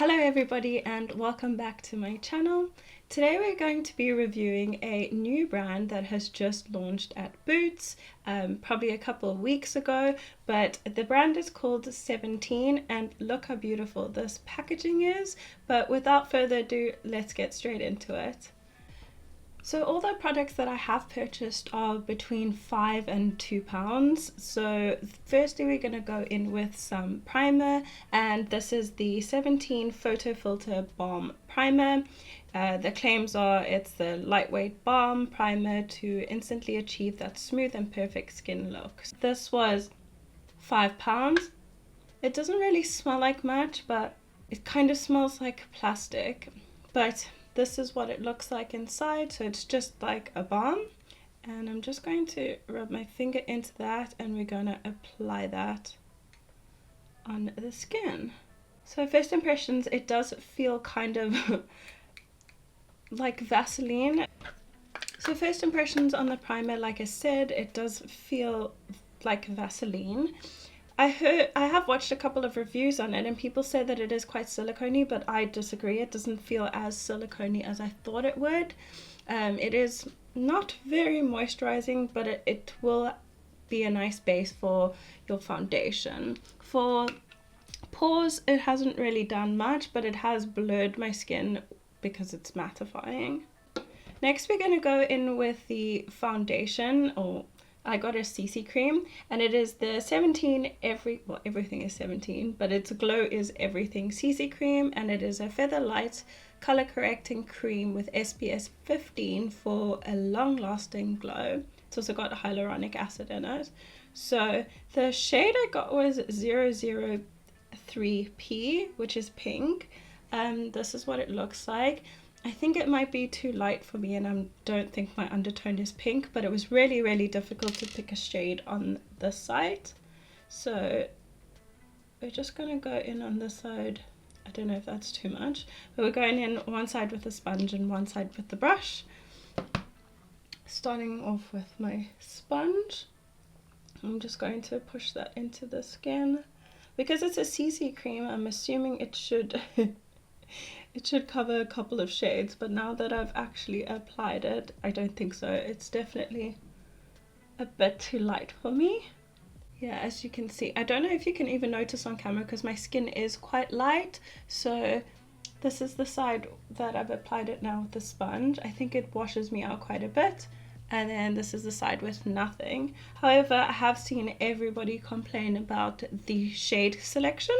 Hello everybody and welcome back to my channel. Today we're going to be reviewing a new brand that has just launched at Boots probably a couple of weeks ago, but the brand is called 17 and look how beautiful this packaging is. But without further ado, let's get straight into it. So all the products that I have purchased are between £5 and £2. So firstly we're going to go in with some primer, and this is the 17 Photo Filter Balm Primer. The claims are it's the lightweight balm primer to instantly achieve that smooth and perfect skin look. This was £5. It doesn't really smell like much, but it kind of smells like plastic. But this is what it looks like inside, so it's just like a balm, and I'm just going to rub my finger into that and we're going to apply that on the skin. So first impressions, it does feel kind of like Vaseline. So first impressions on the primer, like I said, it does feel like Vaseline. I have watched a couple of reviews on it and people say that it is quite silicone-y, but I disagree. It doesn't feel as silicone-y as I thought it would. It is not very moisturizing, but it will be a nice base for your foundation. For pores, it hasn't really done much, but it has blurred my skin because it's mattifying. Next, we're going to go in with the foundation, or I got a CC cream, and it is the 17 everything is 17, but its Glow is Everything CC cream, and it is a feather light color correcting cream with SPF 15 for a long lasting glow. It's also got hyaluronic acid in it. So the shade I got was 003P, which is pink. This is what it looks like. I think it might be too light for me, and I don't think my undertone is pink, but it was really difficult to pick a shade on this side. So we're just going to go in on this side. I don't know if that's too much, but we're going in one side with the sponge and one side with the brush. Starting off with my sponge, I'm just going to push that into the skin. Because it's a CC cream, I'm assuming it should it should cover a couple of shades, but now that I've actually applied it, I don't think so. It's definitely a bit too light for me. Yeah, as you can see, I don't know if you can even notice on camera because my skin is quite light. So this is the side that I've applied it now with the sponge. I think it washes me out quite a bit. And then this is the side with nothing. However, I have seen everybody complain about the shade selection.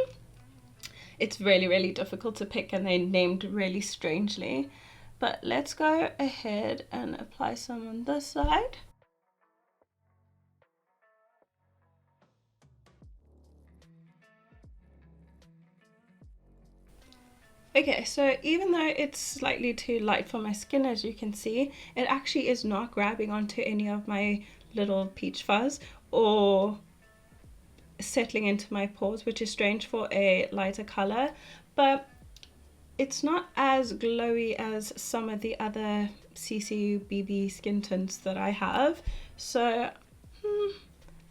It's really difficult to pick, and they're named really strangely. But let's go ahead and apply some on this side. Okay, so even though it's slightly too light for my skin, as you can see, it actually is not grabbing onto any of my little peach fuzz or settling into my pores, which is strange for a lighter color, but it's not as glowy as some of the other CC BB skin tints that I have. So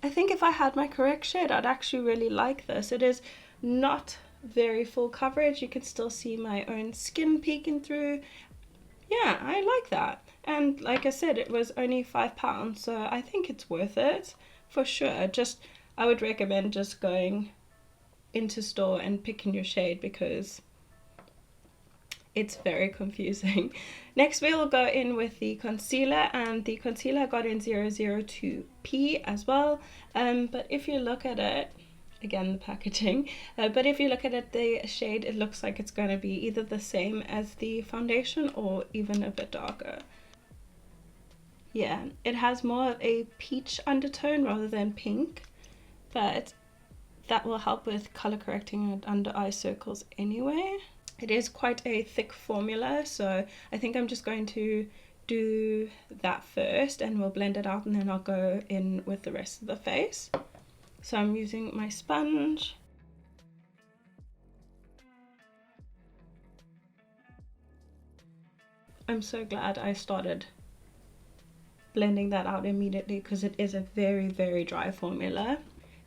I think if I had my correct shade, I'd actually really like this. It is not very full coverage. You can still see my own skin peeking through. Yeah, I like that. And like I said, it was only £5, so I think it's worth it for sure. I would recommend just going into store and picking your shade because it's very confusing. Next we'll go in with the concealer, and the concealer I got in 002P as well. But if you look at it, again the packaging, but if you look at it, the shade, it looks like it's going to be either the same as the foundation or even a bit darker. Yeah, it has more of a peach undertone rather than pink, but that will help with color correcting under eye circles anyway. It is quite a thick formula, so I think I'm just going to do that first and we'll blend it out, and then I'll go in with the rest of the face. So I'm using my sponge. I'm so glad I started blending that out immediately because it is a very dry formula.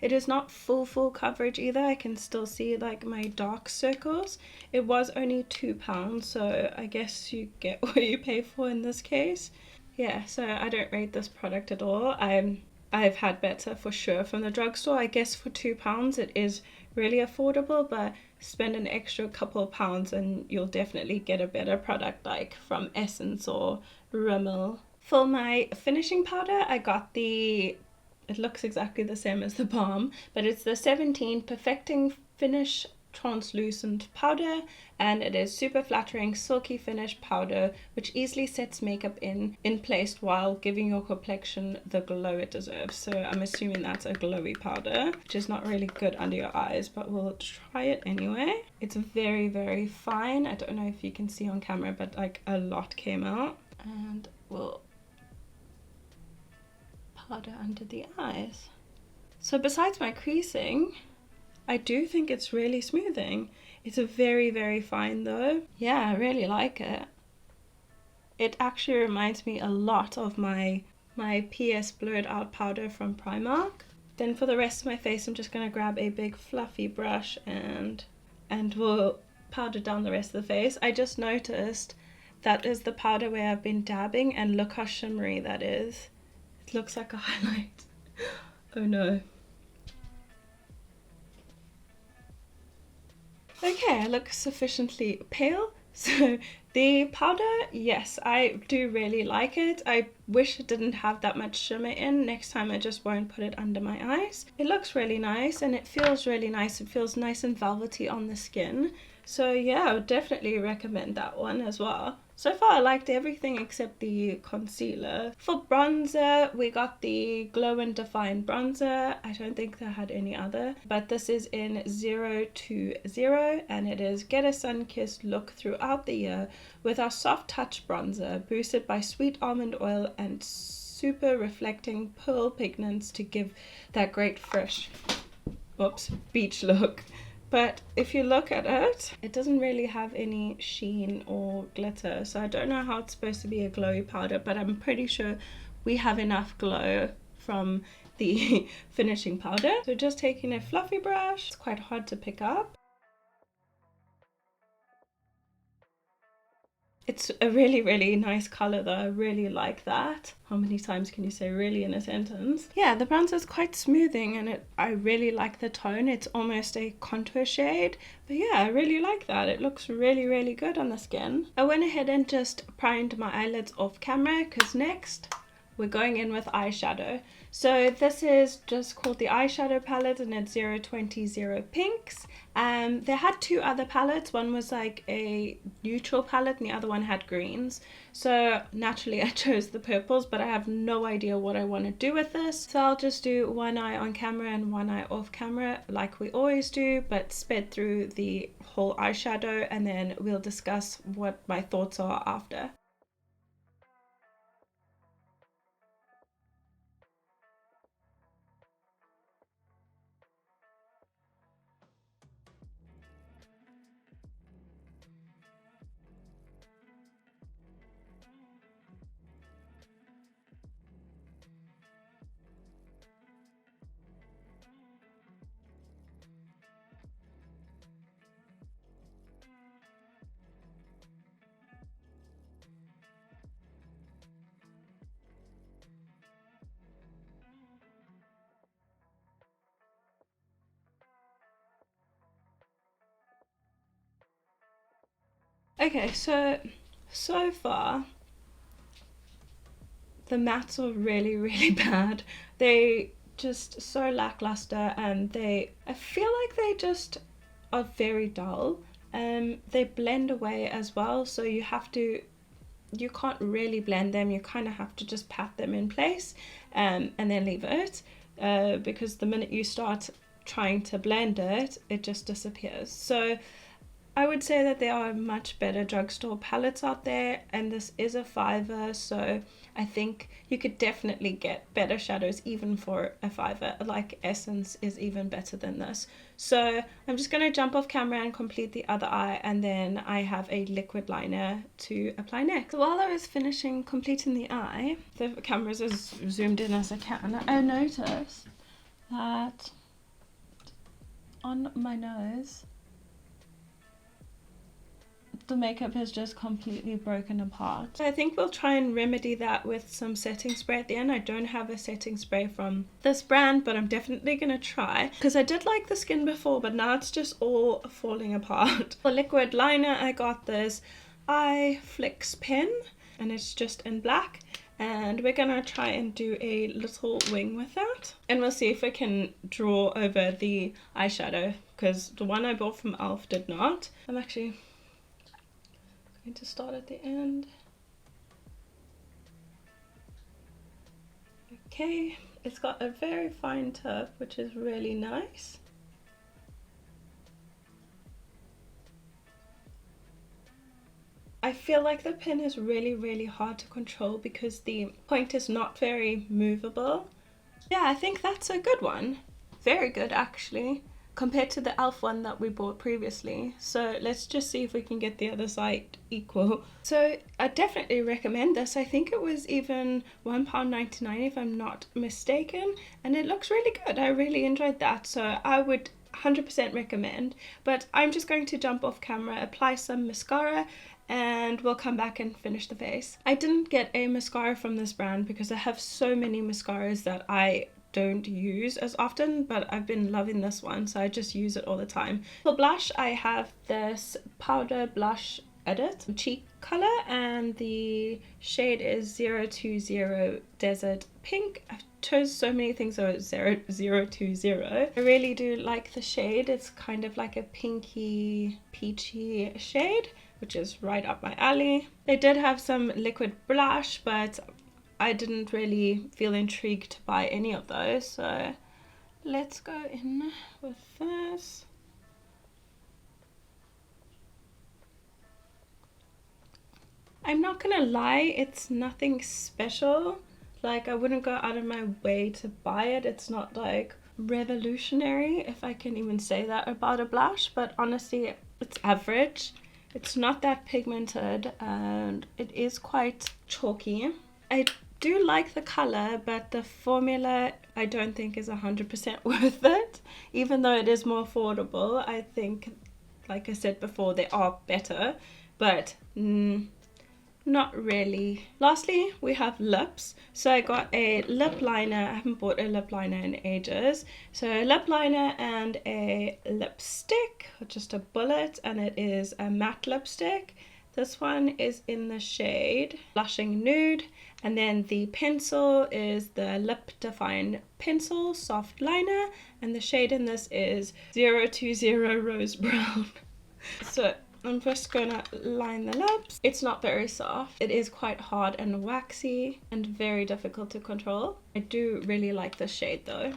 It is not full coverage either. I can still see like my dark circles. It was only £2, so I guess you get what you pay for in this case. Yeah, so I don't rate this product at all. I've had better for sure from the drugstore. I guess for £2 it is really affordable, but spend an extra couple of pounds and you'll definitely get a better product like from Essence or Rimmel. For my finishing powder, I got it looks exactly the same as the balm, but it's the 17 Perfecting Finish translucent powder, and it is super flattering silky finish powder which easily sets makeup in place while giving your complexion the glow it deserves. So I'm assuming that's a glowy powder, which is not really good under your eyes, but we'll try it anyway. It's very fine. I don't know if you can see on camera, but like a lot came out, and we'll powder under the eyes. So besides my creasing, I do think it's really smoothing. It's a very fine though. Yeah, I really like it. It actually reminds me a lot of my PS blurred out powder from Primark. Then for the rest of my face, I'm just gonna grab a big fluffy brush and we'll powder down the rest of the face. I just noticed that is the powder where I've been dabbing, and look how shimmery that is. It looks like a highlight. Oh no. Okay, I look sufficiently pale. So the powder, yes, I do really like it. I wish it didn't have that much shimmer in. Next time I just won't put it under my eyes. It looks really nice and it feels really nice. It feels nice and velvety on the skin. So yeah, I would definitely recommend that one as well. So far I liked everything except the concealer. For bronzer, we got the Glow and Define bronzer. I don't think they had any other, but this is in 020 and it is Get a Sun-Kissed Look Throughout the Year with our Soft Touch bronzer, boosted by sweet almond oil and super reflecting pearl pigments to give that great fresh, beach look. But if you look at it, it doesn't really have any sheen or glitter. So I don't know how it's supposed to be a glowy powder, but I'm pretty sure we have enough glow from the finishing powder. So just taking a fluffy brush, it's quite hard to pick up. It's a really nice color though. I really like that. How many times can you say really in a sentence? Yeah, the bronzer is quite smoothing and I really like the tone. It's almost a contour shade. But yeah, I really like that. It looks really good on the skin. I went ahead and just primed my eyelids off camera because next we're going in with eyeshadow. So this is just called the Eyeshadow palette and it's 020 Pinks. They had two other palettes. One was like a neutral palette and the other one had greens. So naturally I chose the purples, but I have no idea what I want to do with this. So I'll just do one eye on camera and one eye off camera like we always do, but sped through the whole eyeshadow and then we'll discuss what my thoughts are after. Okay, so far the mattes are really bad. They just so lackluster and I feel like they just are very dull. They blend away as well, so you can't really blend them. You kind of have to just pat them in place and then leave it because the minute you start trying to blend it, it just disappears. So I would say that there are much better drugstore palettes out there, and this is a $5, so I think you could definitely get better shadows even for a $5. Like Essence is even better than this. So I'm just going to jump off camera and complete the other eye, and then I have a liquid liner to apply next. So while I was finishing completing the eye, the camera's as zoomed in as I can, I noticed that on my nose, the makeup has just completely broken apart. I think we'll try and remedy that with some setting spray at the end. I don't have a setting spray from this brand, but I'm definitely gonna try, because I did like the skin before, but now it's just all falling apart. For liquid liner, I got this Eye Flicks pen, and it's just in black, and we're gonna try and do a little wing with that, and we'll see if we can draw over the eyeshadow, because the one I bought from e.l.f. did not. I'm actually going to start at the end. Okay, it's got a very fine tip, which is really nice. I feel like the pen is really hard to control because the point is not very movable. Yeah, I think that's a good one. Very good, actually, compared to the e.l.f. one that we bought previously. So let's just see if we can get the other side equal. So I definitely recommend this. I think it was even £1.99 if I'm not mistaken, and it looks really good. I really enjoyed that, so I would 100% recommend. But I'm just going to jump off camera, apply some mascara, and we'll come back and finish the face. I didn't get a mascara from this brand because I have so many mascaras that I don't use as often, but I've been loving this one, so I just use it all the time. For blush, I have this Powder Blush Edit cheek color, and the shade is 020 Desert Pink. I've chose so many things, so it's 020. I really do like the shade. It's kind of like a pinky peachy shade, which is right up my alley. They did have some liquid blush, but I didn't really feel intrigued to buy any of those, so let's go in with this. I'm not gonna lie, it's nothing special. Like, I wouldn't go out of my way to buy it. It's not like revolutionary, if I can even say that about a blush, but honestly, it's average. It's not that pigmented, and it is quite chalky. I do like the color, but the formula I don't think is 100% worth it. Even though it is more affordable, I think, like I said before, they are better, but not really. Lastly, we have lips. So I got a lip liner. I haven't bought a lip liner in ages. So a lip liner and a lipstick, or just a bullet, and it is a matte lipstick. This one is in the shade Blushing Nude, and then the pencil is the Lip Define Pencil Soft Liner, and the shade in this is 020 Rose Brown. So I'm just gonna line the lips. It's not very soft. It is quite hard and waxy and very difficult to control. I do really like this shade though.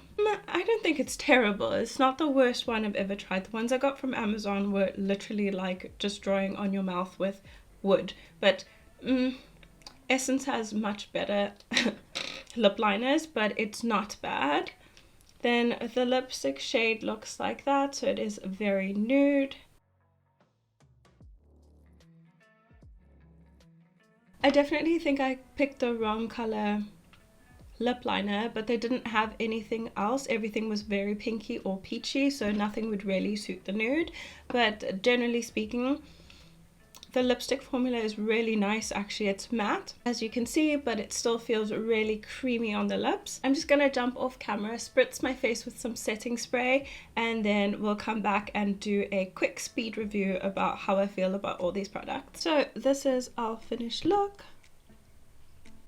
I don't think it's terrible. It's not the worst one I've ever tried. The ones I got from Amazon were literally like just drawing on your mouth with wood. But Essence has much better lip liners, but it's not bad. Then the lipstick shade looks like that, so it is very nude. I definitely think I picked the wrong color lip liner, but they didn't have anything else. Everything was very pinky or peachy, so nothing would really suit the nude. But generally speaking, the lipstick formula is really nice. Actually, it's matte, as you can see, but it still feels really creamy on the lips. I'm just gonna jump off camera, spritz my face with some setting spray, and then we'll come back and do a quick speed review about how I feel about all these products. So this is our finished look.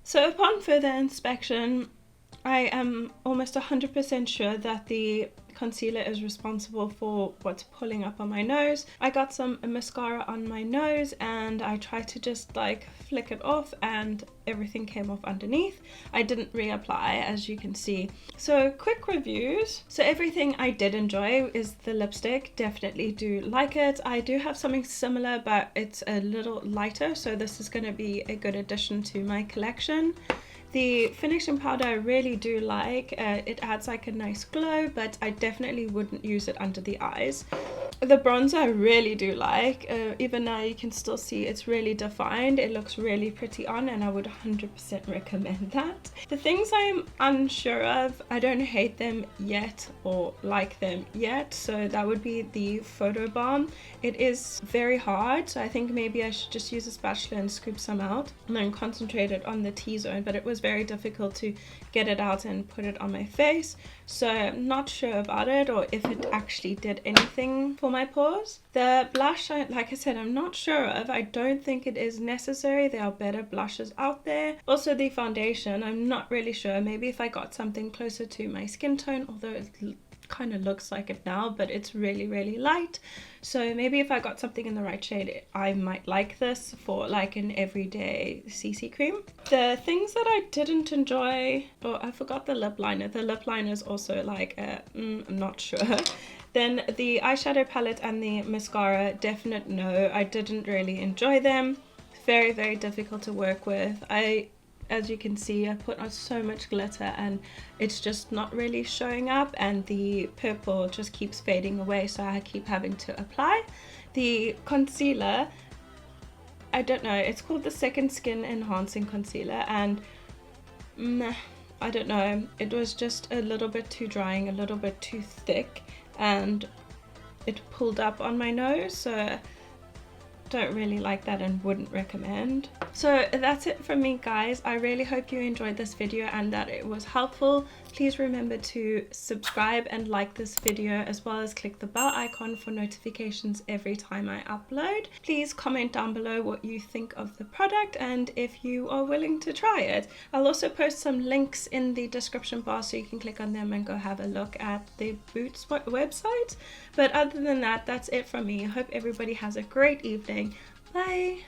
So upon further inspection, I am almost 100% sure that the concealer is responsible for what's pulling up on my nose. I got some mascara on my nose and I tried to just like flick it off and everything came off underneath. I didn't reapply, as you can see. So quick reviews. So everything I did enjoy is the lipstick. Definitely do like it. I do have something similar, but it's a little lighter, so this is going to be a good addition to my collection. The finishing powder I really do like. It adds like a nice glow, but I definitely wouldn't use it under the eyes. The bronzer I really do like. Even now you can still see it's really defined. It looks really pretty on, and I would 100% recommend that. The things I'm unsure of, I don't hate them yet or like them yet, so that would be the photo balm. It is very hard, so I think maybe I should just use a spatula and scoop some out and then concentrate it on the T-zone, but it was very difficult to get it out and put it on my face, so I'm not sure about it or if it actually did anything for my pores. The blush, like I said, I'm not sure of. I don't think it is necessary. There are better blushes out there. Also the foundation, I'm not really sure. Maybe if I got something closer to my skin tone, although it kind of looks like it now, but it's really light. So maybe if I got something in the right shade, I might like this for like an everyday CC cream. The things that I didn't enjoy, oh, I forgot the lip liner. The lip liner is also like, I'm not sure. Then the eyeshadow palette and the mascara, definite no. I didn't really enjoy them. Very difficult to work with. As you can see, I put on so much glitter and it's just not really showing up, and the purple just keeps fading away, so I keep having to apply. The concealer, I don't know, it's called the Second Skin Enhancing Concealer, and I don't know, it was just a little bit too drying, a little bit too thick, and it pulled up on my nose, so don't really like that and wouldn't recommend. So that's it from me, guys. I really hope you enjoyed this video and that it was helpful. Please remember to subscribe and like this video, as well as click the bell icon for notifications every time I upload. Please comment down below what you think of the product and if you are willing to try it. I'll also post some links in the description bar so you can click on them and go have a look at the Boots website. But other than that, that's it from me. I hope everybody has a great evening. Bye!